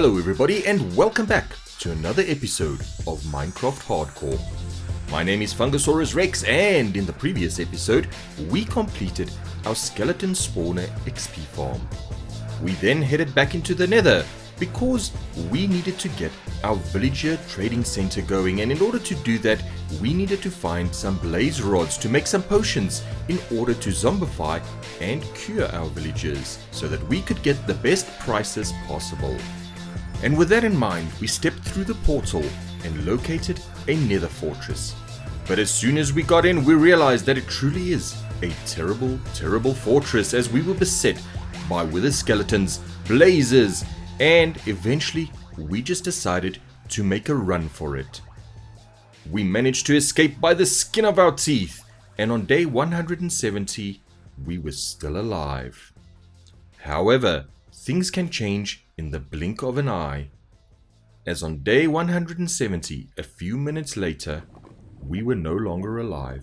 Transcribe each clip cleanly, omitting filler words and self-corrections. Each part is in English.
Hello everybody and welcome back to another episode of Minecraft Hardcore. My name is Fungusaurus Rex, and in the previous episode we completed our skeleton spawner XP farm. We then headed back into the Nether because we needed to get our villager trading center going, and in order to do that we needed to find some blaze rods to make some potions in order to zombify and cure our villagers so that we could get the best prices possible. And with that in mind, we stepped through the portal and located a nether fortress. But as soon as we got in, we realized that it truly is a terrible fortress, as we were beset by wither skeletons, blazes, and eventually we just decided to make a run for it. We managed to escape by the skin of our teeth, and on day 170 we were still alive. However, things can change in the blink of an eye, as on day 170, a few minutes later, we were no longer alive.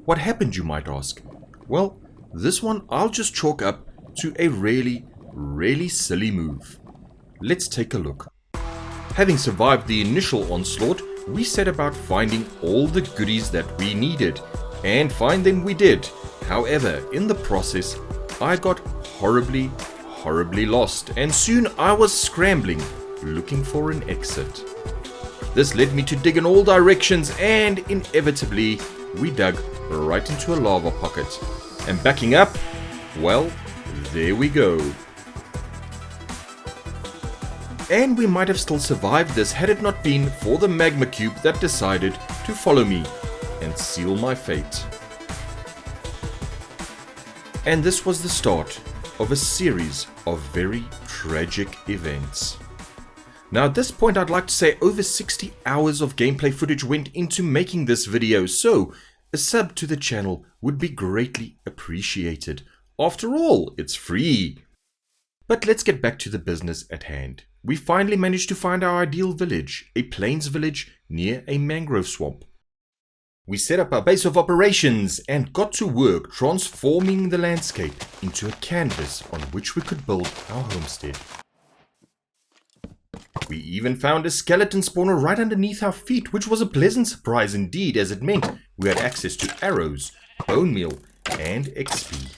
What happened, you might ask? Well, this one I'll just chalk up to a really silly move. Let's take a look. Having survived the initial onslaught, we set about finding all the goodies that we needed, and find them we did. However, in the process, I got horribly lost, and soon I was scrambling, looking for an exit. This led me to dig in all directions, and inevitably, we dug right into a lava pocket. And backing up, well, there we go. And we might have still survived this had it not been for the magma cube that decided to follow me and seal my fate. And this was the start of a series of very tragic events. Now at this point I'd like to say over 60 hours of gameplay footage went into making this video, so a sub to the channel would be greatly appreciated. After all, it's free. But let's get back to the business at hand. We finally managed to find our ideal village, a plains village near a mangrove swamp. We set up our base of operations and got to work transforming the landscape into a canvas on which we could build our homestead. We even found a skeleton spawner right underneath our feet, which was a pleasant surprise indeed, as it meant we had access to arrows, bone meal, and XP.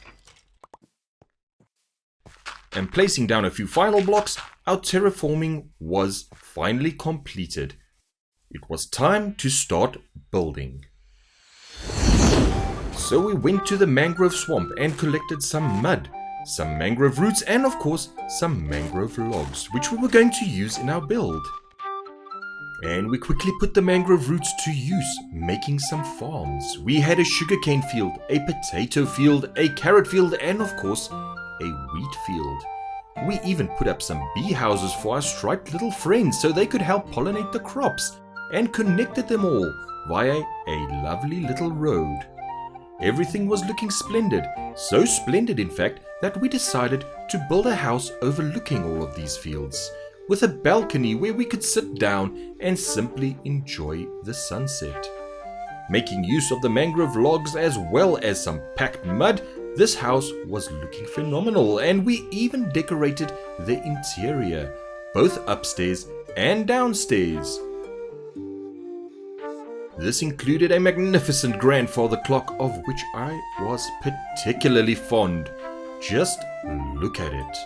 And placing down a few final blocks, our terraforming was finally completed. It was time to start building. So we went to the mangrove swamp and collected some mud, some mangrove roots, and of course some mangrove logs, which we were going to use in our build. And we quickly put the mangrove roots to use, making some farms. We had a sugarcane field, a potato field, a carrot field, and of course a wheat field. We even put up some bee houses for our striped little friends so they could help pollinate the crops, and connected them all via a lovely little road. Everything was looking splendid, so splendid in fact that we decided to build a house overlooking all of these fields, with a balcony where we could sit down and simply enjoy the sunset. Making use of the mangrove logs as well as some packed mud, this house was looking phenomenal, and we even decorated the interior, both upstairs and downstairs. This included a magnificent grandfather clock of which I was particularly fond. Just look at it.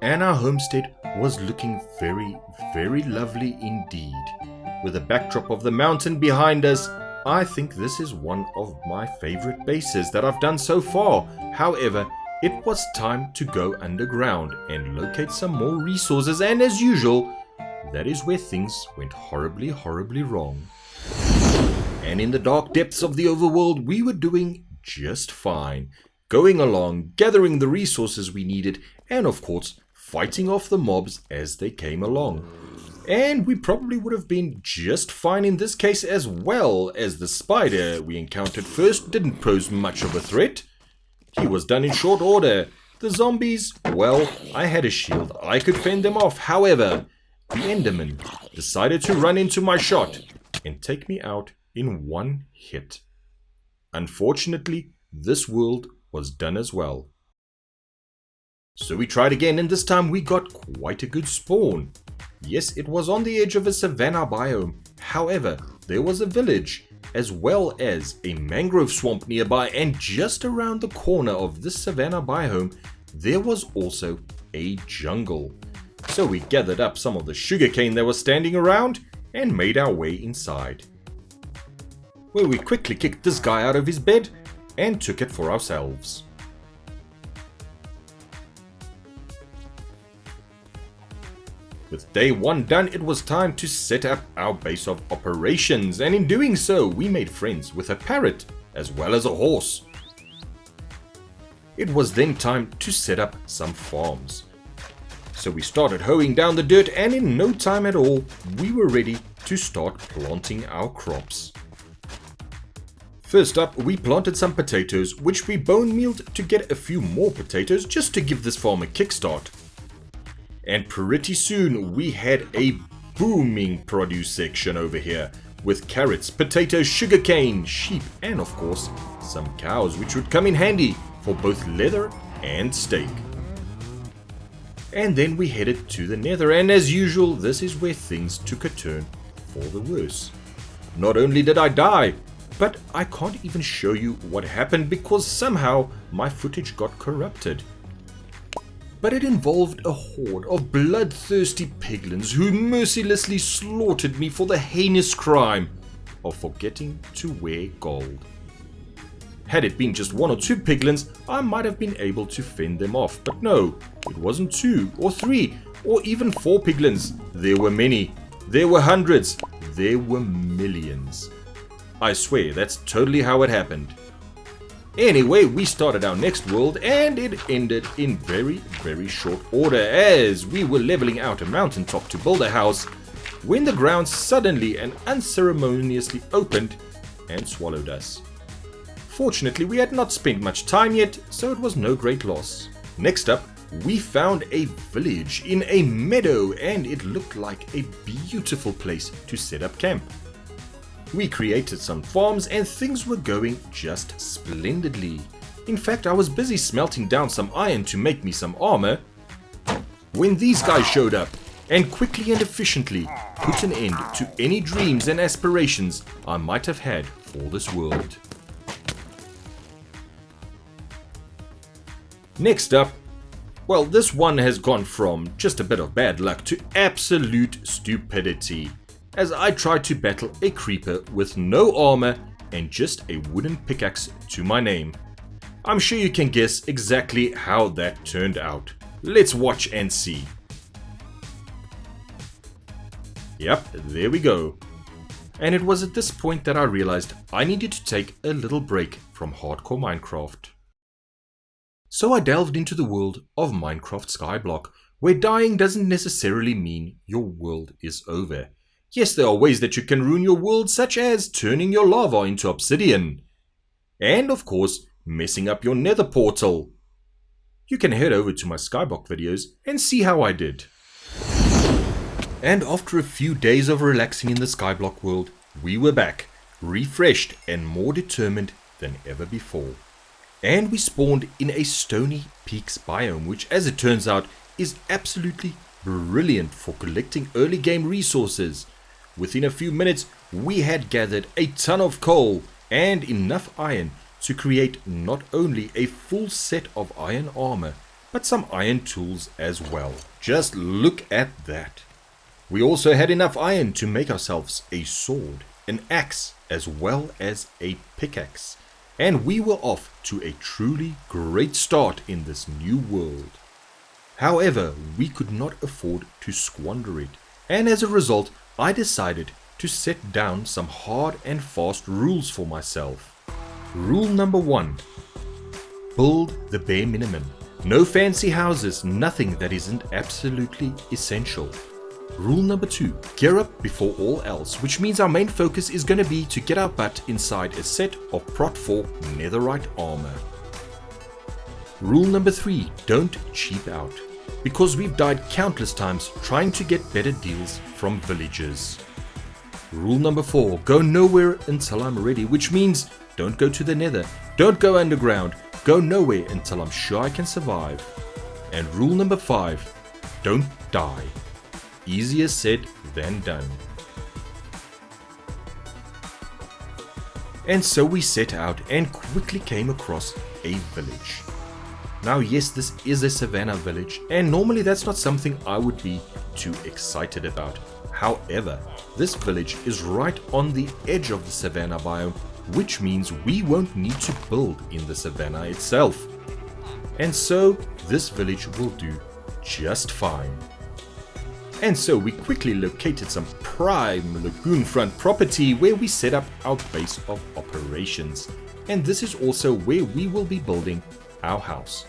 And our homestead was looking very lovely indeed. With the backdrop of the mountain behind us, I think this is one of my favorite bases that I've done so far. However, it was time to go underground and locate some more resources, and as usual, that is where things went horribly wrong. And in the dark depths of the overworld, we were doing just fine. Going along, gathering the resources we needed, and of course, fighting off the mobs as they came along. And we probably would have been just fine in this case as well, as the spider we encountered first didn't pose much of a threat. He was done in short order. The zombies, well, I had a shield, I could fend them off. However, the Enderman decided to run into my shot and take me out in one hit. Unfortunately, this world was done as well. So we tried again, and this time we got quite a good spawn. Yes, it was on the edge of a savanna biome. However, there was a village as well as a mangrove swamp nearby, and just around the corner of this savanna biome there was also a jungle. So we gathered up some of the sugarcane that was standing around and made our way inside, where we quickly kicked this guy out of his bed and took it for ourselves. With day 1 done, it was time to set up our base of operations, and in doing so we made friends with a parrot as well as a horse. It was then time to set up some farms. So we started hoeing down the dirt, and in no time at all we were ready to start planting our crops. First up, we planted some potatoes, which we bone mealed to get a few more potatoes just to give this farm a kickstart. And pretty soon we had a booming produce section over here with carrots, potatoes, sugarcane, sheep, and of course some cows, which would come in handy for both leather and steak. And then we headed to the Nether, and as usual this is where things took a turn for the worse. Not only did I die, but I can't even show you what happened because somehow my footage got corrupted. But it involved a horde of bloodthirsty piglins who mercilessly slaughtered me for the heinous crime of forgetting to wear gold. Had it been just 1 or 2 piglins, I might have been able to fend them off, but no, it wasn't 2 or 3 or even 4 piglins. There were many, there were hundreds, there were millions. I swear that's totally how it happened. Anyway, we started our next world, and it ended in very short order as we were leveling out a mountaintop to build a house when the ground suddenly and unceremoniously opened and swallowed us. Fortunately, we had not spent much time yet, so it was no great loss. Next up, we found a village in a meadow, and it looked like a beautiful place to set up camp. We created some farms and things were going just splendidly. In fact, I was busy smelting down some iron to make me some armor when these guys showed up and quickly and efficiently put an end to any dreams and aspirations I might have had for this world. Next up, well, this one has gone from just a bit of bad luck to absolute stupidity, as I tried to battle a creeper with no armor and just a wooden pickaxe to my name. I'm sure you can guess exactly how that turned out. Let's watch and see. Yep, there we go. And it was at this point that I realized I needed to take a little break from hardcore Minecraft. So I delved into the world of Minecraft Skyblock, where dying doesn't necessarily mean your world is over. Yes, there are ways that you can ruin your world, such as turning your lava into obsidian. And of course, messing up your nether portal. You can head over to my Skyblock videos and see how I did. And after a few days of relaxing in the Skyblock world, we were back, refreshed and more determined than ever before. And we spawned in a stony peaks biome, which as it turns out is absolutely brilliant for collecting early game resources. Within a few minutes, we had gathered a ton of coal and enough iron to create not only a full set of iron armor, but some iron tools as well. Just look at that. We also had enough iron to make ourselves a sword, an axe, as well as a pickaxe. And we were off to a truly great start in this new world. However, we could not afford to squander it, and as a result, I decided to set down some hard and fast rules for myself. Rule number 1. Build the bare minimum. No fancy houses, nothing that isn't absolutely essential. Rule number 2. Gear up before all else, which means our main focus is going to be to get our butt inside a set of Prot 4 netherite armor. Rule number 3. Don't cheap out, because we've died countless times trying to get better deals from villagers. Rule number 4. Go nowhere until I'm ready, which means don't go to the Nether, don't go underground, go nowhere until I'm sure I can survive. And rule number 5, don't die. Easier said than done. And so we set out and quickly came across a village. Now yes, this is a savannah village, and normally that's not something I would be too excited about. However, this village is right on the edge of the savannah biome, which means we won't need to build in the savannah itself. And so this village will do just fine. And so we quickly located some prime lagoon front property where we set up our base of operations. And this is also where we will be building our house.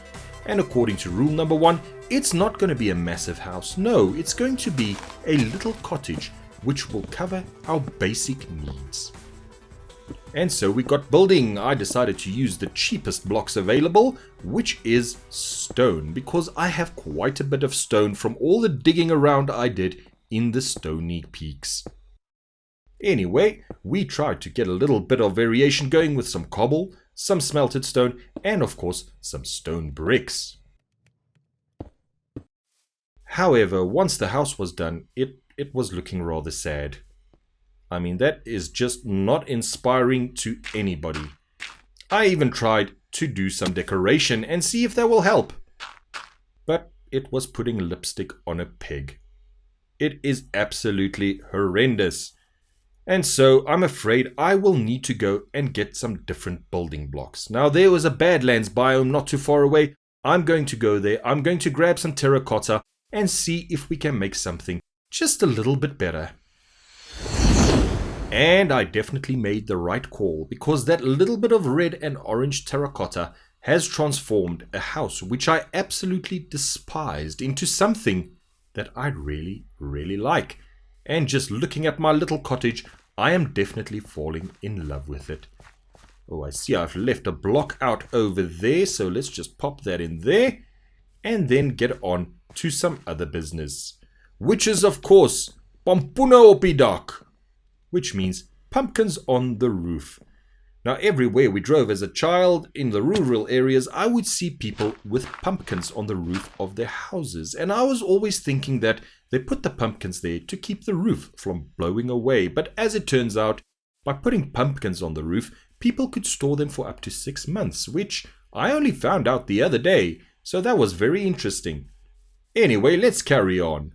And according to rule number 1, it's not going to be a massive house. No, it's going to be a little cottage which will cover our basic needs. And so we got building. I decided to use the cheapest blocks available, which is stone, because I have quite a bit of stone from all the digging around I did in the stony peaks. Anyway, we tried to get a little bit of variation going with some cobble, some smelted stone, and of course some stone bricks. However, once the house was done, it was looking rather sad. I mean, that is just not inspiring to anybody. I even tried to do some decoration and see if that will help. But it was putting lipstick on a pig. It is absolutely horrendous. And so I'm afraid I will need to go and get some different building blocks. Now there was a Badlands biome not too far away. I'm going to go there. I'm going to grab some terracotta and see if we can make something just a little bit better. And I definitely made the right call, because that little bit of red and orange terracotta has transformed a house which I absolutely despised into something that I really, really like. And just looking at my little cottage, I am definitely falling in love with it. Oh, I see I've left a block out over there, so let's just pop that in there and then get on to some other business, which is of course Pampuna Opidak, which means pumpkins on the roof. Now everywhere we drove as a child in the rural areas, I would see people with pumpkins on the roof of their houses, and I was always thinking that they put the pumpkins there to keep the roof from blowing away. But as it turns out, by putting pumpkins on the roof, people could store them for up to 6 months, which I only found out the other day, so that was very interesting. Anyway, let's carry on.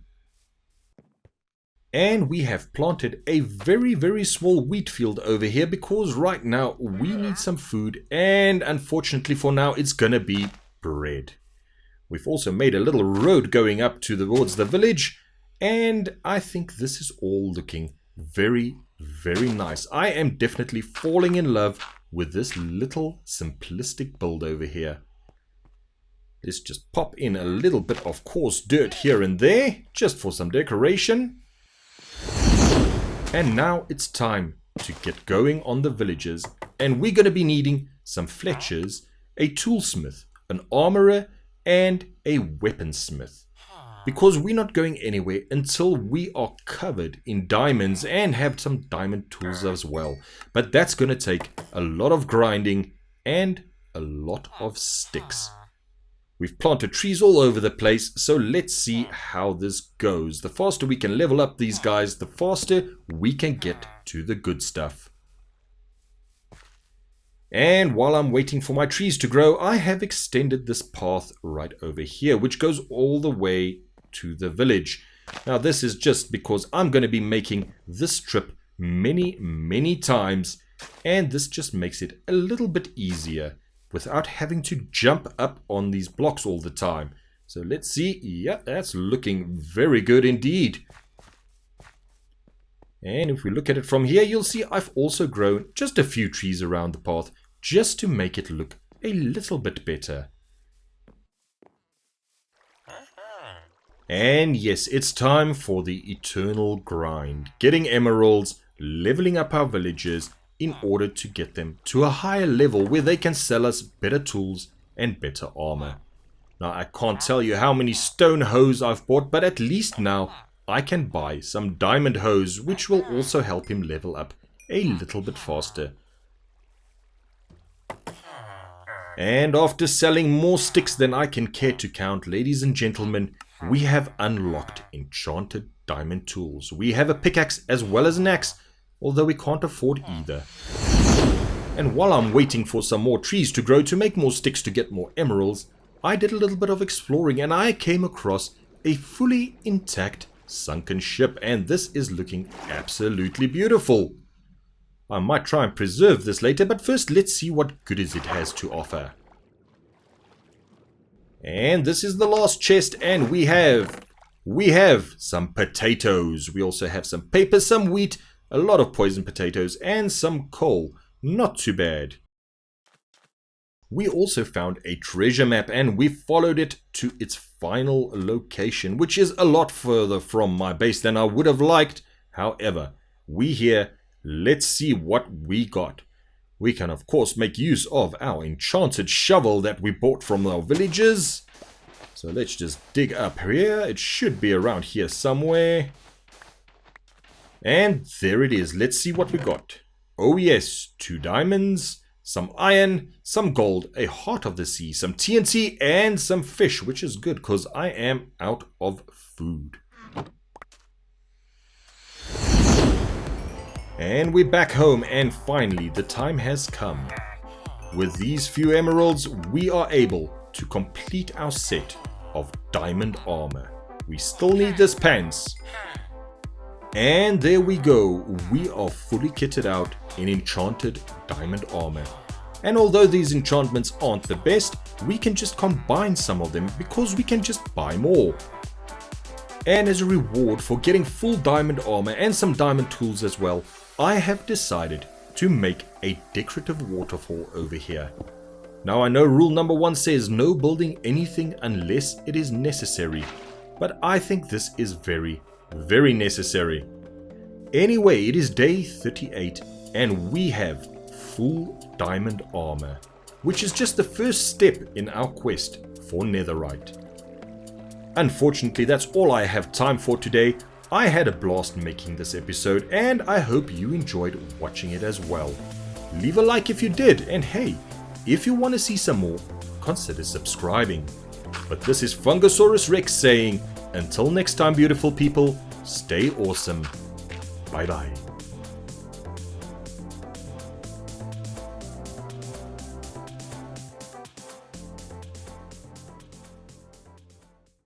And we have planted a very, very small wheat field over here, because right now we need some food, and unfortunately for now it's gonna be bread. We've also made a little road going up towards the village, and I think this is all looking very, very nice. I am definitely falling in love with this little simplistic build over here. Let's just pop in a little bit of coarse dirt here and there, just for some decoration. And now it's time to get going on the villages, and we're going to be needing some fletchers, a toolsmith, an armorer, and a weaponsmith. Because we're not going anywhere until we are covered in diamonds and have some diamond tools as well. But that's going to take a lot of grinding and a lot of sticks. We've planted trees all over the place, so let's see how this goes. The faster we can level up these guys, the faster we can get to the good stuff. And while I'm waiting for my trees to grow, I have extended this path right over here, which goes all the way to the village. Now this is just because I'm going to be making this trip many, many times, and this just makes it a little bit easier without having to jump up on these blocks all the time. So let's see. Yeah, that's looking very good indeed. And if we look at it from here, you'll see I've also grown just a few trees around the path, just to make it look a little bit better. And yes, it's time for the eternal grind. Getting emeralds, leveling up our villagers, in order to get them to a higher level where they can sell us better tools and better armor. Now I can't tell you how many stone hoes I've bought, but at least now I can buy some diamond hoes, which will also help him level up a little bit faster. And after selling more sticks than I can care to count, ladies and gentlemen, we have unlocked enchanted diamond tools. We have a pickaxe as well as an axe, although we can't afford either. And while I'm waiting for some more trees to grow to make more sticks to get more emeralds, I did a little bit of exploring and I came across a fully intact sunken ship, and this is looking absolutely beautiful. I might try and preserve this later, but first let's see what goodies it has to offer. And this is the last chest, and we have some potatoes. We also have some paper, some wheat, a lot of poison potatoes, and some coal. Not too bad. We also found a treasure map, and we followed it to its final location, which is a lot further from my base than I would have liked. However, let's see what we got. We can of course make use of our enchanted shovel that we bought from our villagers. So let's just dig up here. It should be around here somewhere. And there it is. Let's see what we got. Oh yes, 2 diamonds, some iron, some gold, a heart of the sea, some TNT, and some fish, which is good because I am out of food. And we're back home, and finally the time has come. With these few emeralds, we are able to complete our set of diamond armor. We still need this pants. And there we go, we are fully kitted out in enchanted diamond armor. And although these enchantments aren't the best, we can just combine some of them because we can just buy more. And as a reward for getting full diamond armor and some diamond tools as well, I have decided to make a decorative waterfall over here. Now I know rule number 1 says no building anything unless it is necessary, but I think this is very, very necessary. Anyway, it is day 38 and we have full diamond armor, which is just the first step in our quest for netherite. Unfortunately, that's all I have time for today. I had a blast making this episode and I hope you enjoyed watching it as well. Leave a like if you did, and hey, if you want to see some more, consider subscribing. But this is Fungusaurus Rex saying, until next time beautiful people, stay awesome. Bye bye.